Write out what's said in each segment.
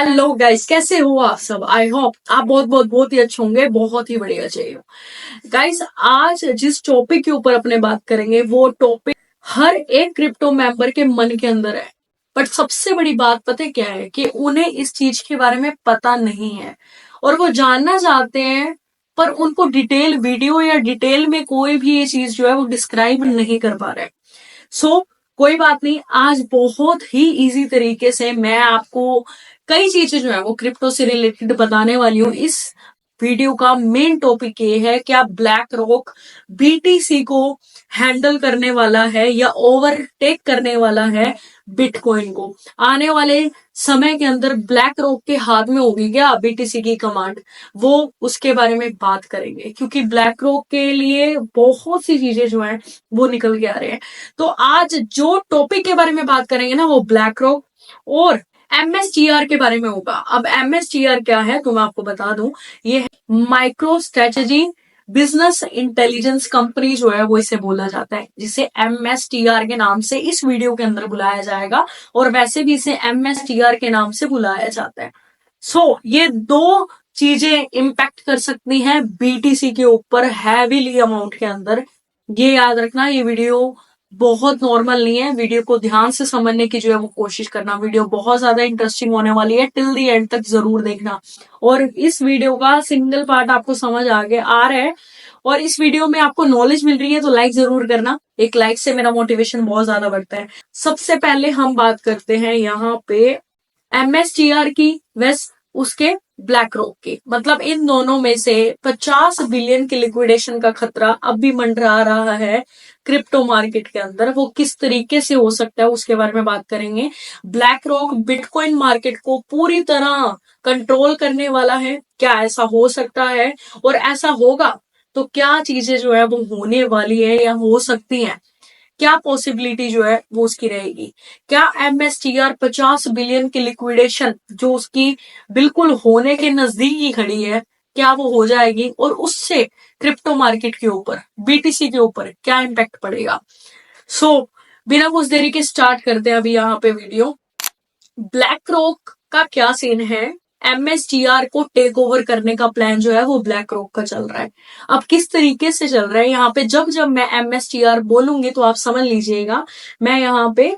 Hello guys, कैसे हो आप सब। आई होप आप बहुत ही अच्छे होंगे, बहुत ही बढ़िया चाहिए। गाइस, आज जिस टॉपिक के ऊपर अपने बात करेंगे वो टॉपिक हर एक क्रिप्टो मेंबर के मन के अंदर है। बट सबसे बड़ी बात पता है क्या है कि उन्हें इस चीज के बारे में पता नहीं है और वो जानना चाहते हैं, पर उनको डिटेल वीडियो या डिटेल में कोई भी ये चीज जो है वो डिस्क्राइब नहीं कर पा रहे। कोई बात नहीं, आज बहुत ही इजी तरीके से मैं आपको कई चीजें जो है वो क्रिप्टो से रिलेटेड बताने वाली हूँ। इस वीडियो का मेन टॉपिक ये है कि आप ब्लैक रॉक बीटीसी को हैंडल करने वाला है या ओवरटेक करने वाला है बिटकॉइन को। आने वाले समय के अंदर ब्लैक रॉक के हाथ में होगी क्या बीटीसी की कमांड, वो उसके बारे में बात करेंगे, क्योंकि ब्लैक रॉक के लिए बहुत सी चीजें जो है वो निकल के आ रहे हैं। तो आज जो टॉपिक के बारे में बात करेंगे ना वो ब्लैक रॉक और एमएसटीआर के बारे में होगा। अब एमएसटीआर क्या है तो मैं आपको बता दूं, ये है micro strategy business intelligence company जो है वो इसे बोला जाता है, जिसे एमएसटीआर के नाम से इस वीडियो के अंदर बुलाया जाएगा और वैसे भी इसे एमएसटीआर के नाम से बुलाया जाता है। ये दो चीजें इम्पैक्ट कर सकती हैं बीटीसी के ऊपर हैवीली अमाउंट के अंदर। ये याद रखना, ये वीडियो बहुत नॉर्मल नहीं है। वीडियो को ध्यान से समझने की जो है वो कोशिश करना। वीडियो बहुत ज्यादा इंटरेस्टिंग होने वाली है, टिल दी एंड तक जरूर देखना। और इस वीडियो का सिंगल पार्ट आपको समझ आ रहा है और इस वीडियो में आपको नॉलेज मिल रही है तो लाइक जरूर करना। एक लाइक से मेरा मोटिवेशन बहुत ज्यादा बढ़ता है। सबसे पहले हम बात करते हैं यहाँ पे एमएसटीआर की वेस्ट उसके ब्लैक रॉक की। मतलब इन दोनों में से 50 बिलियन की लिक्विडेशन का खतरा अब भी मंडरा रहा है क्रिप्टो मार्केट के अंदर। वो किस तरीके से हो सकता है उसके बारे में बात करेंगे। ब्लैक रॉक बिटकॉइन मार्केट को पूरी तरह कंट्रोल करने वाला है, क्या ऐसा हो सकता है, और ऐसा होगा तो क्या चीजें जो है वो होने वाली है या हो सकती हैं, क्या पॉसिबिलिटी जो है वो उसकी रहेगी। क्या एमएसटीआर 50 बिलियन की लिक्विडेशन जो उसकी बिल्कुल होने के नजदीक ही खड़ी है, क्या वो हो जाएगी और उससे क्रिप्टो मार्केट के ऊपर बीटीसी के ऊपर क्या इम्पैक्ट पड़ेगा। बिना कुछ देरी के स्टार्ट करते हैं अभी यहाँ पे वीडियो। ब्लैक रॉक का क्या सीन है, एमएसटीआर को टेक ओवर करने का प्लान जो है वो ब्लैक रॉक का चल रहा है। अब किस तरीके से चल रहा है यहाँ पे, जब जब मैं एमएसटीआर बोलूंगी तो आप समझ लीजिएगा मैं यहाँ पे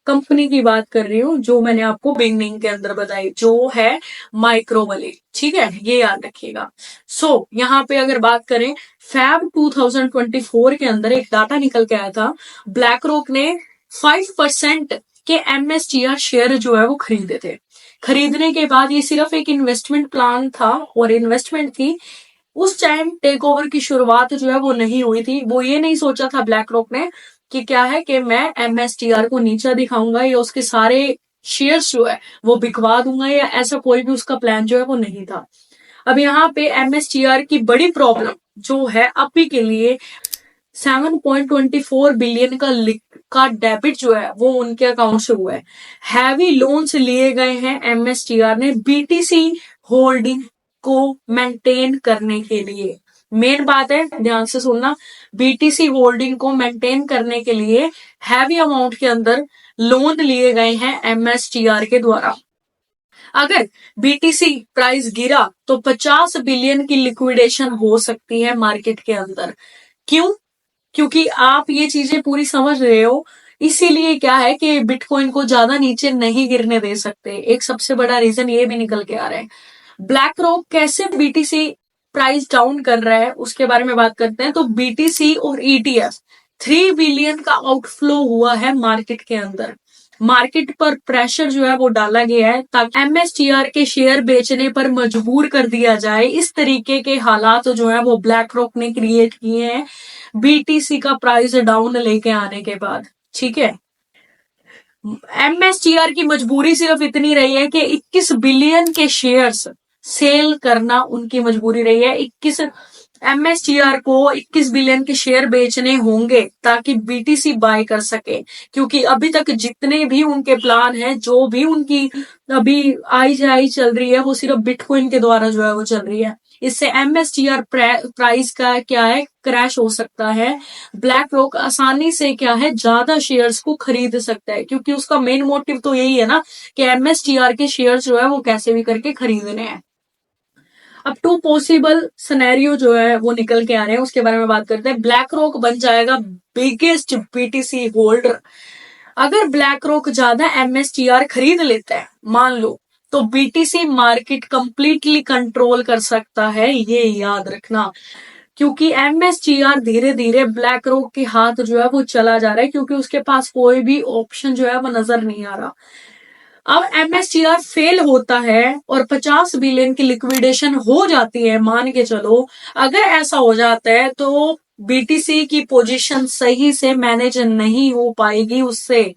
कंपनी की बात कर रही हूँ जो मैंने आपको बिगनिंग के अंदर बताई, जो है माइक्रोवली। ठीक है, ये याद रखिएगा। यहाँ पे अगर बात करें फैब 2024 के अंदर एक डाटा निकल के आया था, ब्लैक रॉक ने 5% के एमएसटीआर शेयर जो है वो खरीदे थे। खरीदने के बाद ये सिर्फ एक इन्वेस्टमेंट प्लान था और इन्वेस्टमेंट थी। उस टाइम टेक ओवर की शुरुआत जो है वो नहीं हुई थी। वो ये नहीं सोचा था ब्लैक रॉक ने कि क्या है कि मैं एमएसटीआर को नीचा दिखाऊंगा या उसके सारे शेयर्स जो है वो बिकवा दूंगा, या ऐसा कोई भी उसका प्लान जो है वो नहीं था। अब यहाँ पे एमएसटीआर की बड़ी प्रॉब्लम जो है अभी के लिए 7.24 बिलियन का डेबिट जो है वो उनके अकाउंट से हुआ है। हैवी लोन्स लिए गए हैं एमएसटीआर ने बीटीसी होल्डिंग को मेंटेन करने के लिए। मेन बात है, ध्यान से सुनना, बीटीसी होल्डिंग को मेंटेन करने के लिए हैवी अमाउंट के अंदर लोन लिए गए हैं एमएसटीआर के द्वारा। अगर बीटीसी प्राइस गिरा तो 50 बिलियन की लिक्विडेशन हो सकती है मार्केट के अंदर। क्यों? क्योंकि आप ये चीजें पूरी समझ रहे हो, इसीलिए क्या है कि बिटकॉइन को ज्यादा नीचे नहीं गिरने दे सकते। एक सबसे बड़ा रीजन ये भी निकल के आ रहा है। ब्लैक रॉक कैसे बीटीसी प्राइस डाउन कर रहा है उसके बारे में बात करते हैं। तो बीटीसी और ईटीएफ 3 बिलियन का आउटफ्लो हुआ है मार्केट के अंदर। मार्केट पर प्रेशर जो है वो डाला गया है ताकि एमएसटीआर के शेयर बेचने पर मजबूर कर दिया जाए। इस तरीके के हालात जो है वो ब्लैक रॉक ने क्रिएट किए हैं बीटीसी का प्राइस डाउन लेके आने के बाद। ठीक है, एमएसटीआर की मजबूरी सिर्फ इतनी रही है कि 21 बिलियन के शेयर्स सेल करना उनकी मजबूरी रही है। 21 एमएसटीआर को 21 बिलियन के शेयर बेचने होंगे ताकि बीटीसी बाय कर सके, क्योंकि अभी तक जितने भी उनके प्लान हैं, जो भी उनकी अभी आई जाई चल रही है, वो सिर्फ बिटकॉइन के द्वारा जो है वो चल रही है। इससे MSTR प्राइस का क्या है, क्रैश हो सकता है। ब्लैक रॉक आसानी से क्या है, ज्यादा शेयर्स को खरीद सकता है, क्योंकि उसका मेन मोटिव तो यही है ना कि MSTR के शेयर्स जो है वो कैसे भी करके खरीदने हैं। अब 2 पॉसिबल सिनेरियो जो है वो निकल के आ रहे हैं, उसके बारे में बात करते हैं। ब्लैक रॉक बन जाएगा बिगेस्ट BTC होल्डर। अगर ब्लैक रॉक ज्यादा MSTR खरीद लेता है, मान लो, तो BTC मार्केट कंप्लीटली कंट्रोल कर सकता है, ये याद रखना। क्योंकि MSTR धीरे धीरे ब्लैक रॉक के हाथ जो है वो चला जा रहा है, क्योंकि उसके पास कोई भी ऑप्शन जो है वो नजर नहीं आ रहा। अब MSTR फेल होता है और 50 बिलियन की लिक्विडेशन हो जाती है, मान के चलो। अगर ऐसा हो जाता है तो BTC की पोजीशन सही से मैनेज नहीं हो पाएगी उससे।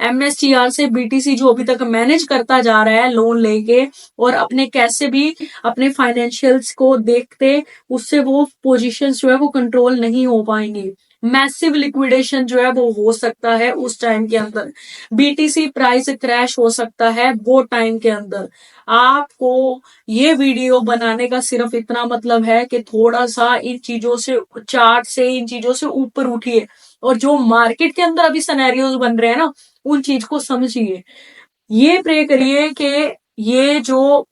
MSTR से BTC जो अभी तक मैनेज करता जा रहा है लोन लेके और अपने कैसे भी अपने फाइनेंशियल्स को देखते, उससे वो पोजीशन जो है वो कंट्रोल नहीं हो पाएंगी। मैसिव लिक्विडेशन जो है वो हो सकता है उस टाइम के अंदर। BTC प्राइस क्रैश हो सकता है वो टाइम के अंदर। आपको ये वीडियो बनाने का सिर्फ इतना मतलब है कि थोड़ा सा इन चीजों से, चार्ट से, इन चीजों से ऊपर उठिए और जो मार्केट के अंदर अभी सिनेरियोज बन रहे हैं ना, उन चीज को समझिए। ये प्रे करिए कि ये जो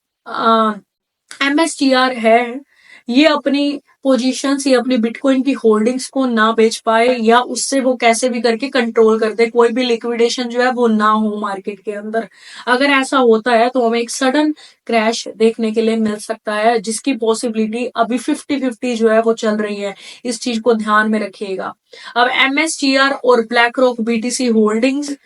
MSTR है, ये अपनी पोजीशंस, ये अपनी बिटकॉइन की होल्डिंग्स को ना बेच पाए, या उससे वो कैसे भी करके कंट्रोल कर दे, कोई भी लिक्विडेशन जो है वो ना हो मार्केट के अंदर। अगर ऐसा होता है तो हमें एक सडन क्रैश देखने के लिए मिल सकता है, जिसकी पॉसिबिलिटी अभी 50-50 जो है वो चल रही है। इस चीज को ध्यान में रखिएगा। अब MSTR और ब्लैक रॉक BTC होल्डिंग्स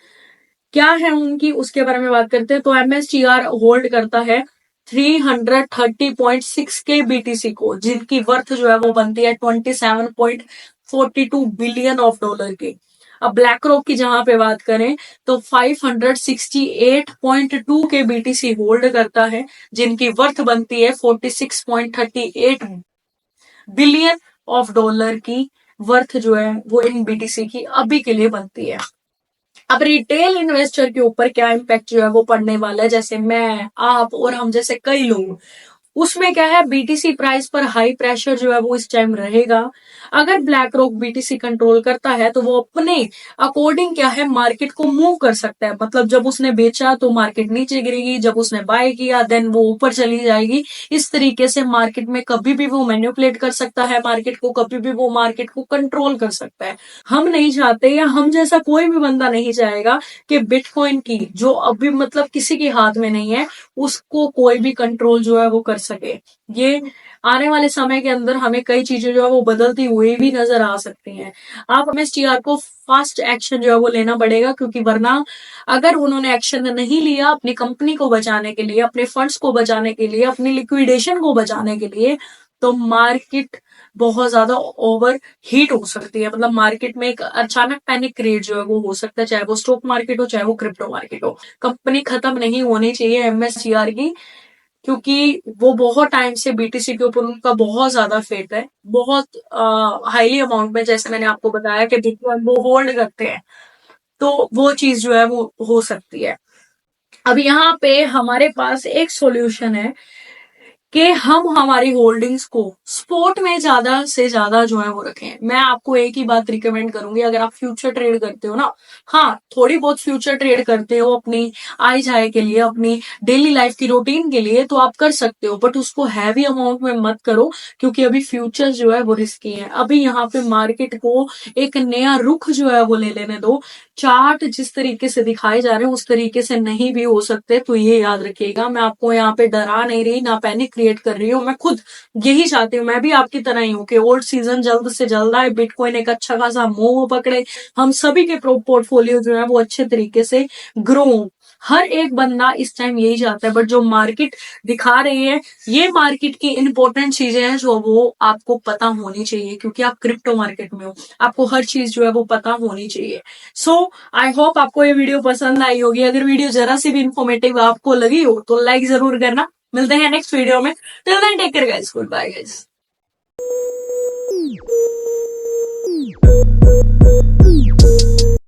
क्या है उनकी, उसके बारे में बात करते हैं। तो MSTR होल्ड करता है 330.6 के BTC को, जिनकी वर्थ जो है वो बनती है 27.42 बिलियन ऑफ डॉलर की। अब ब्लैक रॉक की जहां पे बात करें तो 568.2 के BTC होल्ड करता है, जिनकी वर्थ बनती है 46.38 बिलियन ऑफ डॉलर की वर्थ जो है वो इन BTC की अभी के लिए बनती है। अब रिटेल इन्वेस्टर के ऊपर क्या इम्पैक्ट जो है वो पड़ने वाला है, जैसे मैं, आप और हम जैसे कई लोग, उसमें क्या है, BTC प्राइस पर हाई प्रेशर जो है वो इस टाइम रहेगा। अगर ब्लैक रॉक BTC कंट्रोल करता है तो वो अपने अकॉर्डिंग क्या है, मार्केट को मूव कर सकता है। मतलब जब उसने बेचा तो मार्केट नीचे गिरेगी, जब उसने बाय किया देन वो ऊपर चली जाएगी। इस तरीके से मार्केट में कभी भी वो मैनिपुलेट कर सकता है मार्केट को, कभी भी वो मार्केट को कंट्रोल कर सकता है। हम नहीं चाहते, या हम जैसा कोई भी बंदा नहीं चाहेगा कि बिटकॉइन की, जो अभी मतलब किसी के हाथ में नहीं है, उसको कोई भी कंट्रोल जो है वो कर सके। ये आने वाले समय के अंदर हमें कई चीजें जो है वो बदलती हुई भी नजर आ सकती हैं। आप MSTR को फास्ट एक्शन जो है वो लेना पड़ेगा, क्योंकि वरना अगर उन्होंने एक्शन नहीं लिया अपनी कंपनी को बचाने के लिए, अपने फंड्स को बचाने के लिए, अपनी लिक्विडेशन को बचाने के लिए, तो मार्केट बहुत ज्यादा ओवर हीट हो सकती है। मतलब मार्केट में एक अचानक पैनिक क्रिएट जो है वो हो सकता है, चाहे वो स्टॉक मार्केट हो, चाहे वो क्रिप्टो मार्केट हो। कंपनी खत्म नहीं होनी चाहिए MSTR की, क्योंकि वो बहुत टाइम से BTC के ऊपर उनका बहुत ज्यादा फेट है, बहुत हाईली अमाउंट में, जैसे मैंने आपको बताया कि बिटकॉइन वो होल्ड करते हैं, तो वो चीज जो है वो हो सकती है। अब यहाँ पे हमारे पास एक सॉल्यूशन है कि हम हमारी होल्डिंग्स को स्पोर्ट में ज्यादा से ज्यादा जो है वो रखें। मैं आपको एक ही बात रिकमेंड करूंगी, अगर आप फ्यूचर ट्रेड करते हो ना, हाँ थोड़ी बहुत फ्यूचर ट्रेड करते हो अपनी आय जाय के लिए, अपनी डेली लाइफ की रूटीन के लिए, तो आप कर सकते हो, बट उसको हैवी अमाउंट में मत करो, क्योंकि अभी फ्यूचर जो है वो रिस्की है। अभी यहाँ पे मार्केट को एक नया रुख जो है वो ले लेने दो। चार्ट जिस तरीके से दिखाए जा रहे हैं उस तरीके से नहीं भी हो सकते, तो ये याद रखिएगा। मैं आपको यहाँ पे डरा नहीं रही, ना पैनिक क्रिएट कर रही हूँ, मैं खुद यही चाहती हूँ, मैं भी आपकी तरह ही हूँ कि ओल्ड सीजन जल्द से जल्द आए, बिटकॉइन एक अच्छा खासा मूव पकड़े, हम सभी के पोर्टफोलियो जो है वो अच्छे तरीके से ग्रो हो। हर एक बंदा इस टाइम यही चाहता है, बट जो मार्केट दिखा रही है, ये मार्केट की इंपॉर्टेंट चीजें हैं जो वो आपको पता होनी चाहिए, क्योंकि आप क्रिप्टो मार्केट में हो, आपको हर चीज जो है वो पता होनी चाहिए। सो आई होप आपको ये वीडियो पसंद आई होगी। अगर वीडियो जरा सी भी इंफॉर्मेटिव आपको लगी हो तो लाइक जरूर करना। मिलते हैं नेक्स्ट वीडियो में। Till then take care guys, good bye guys.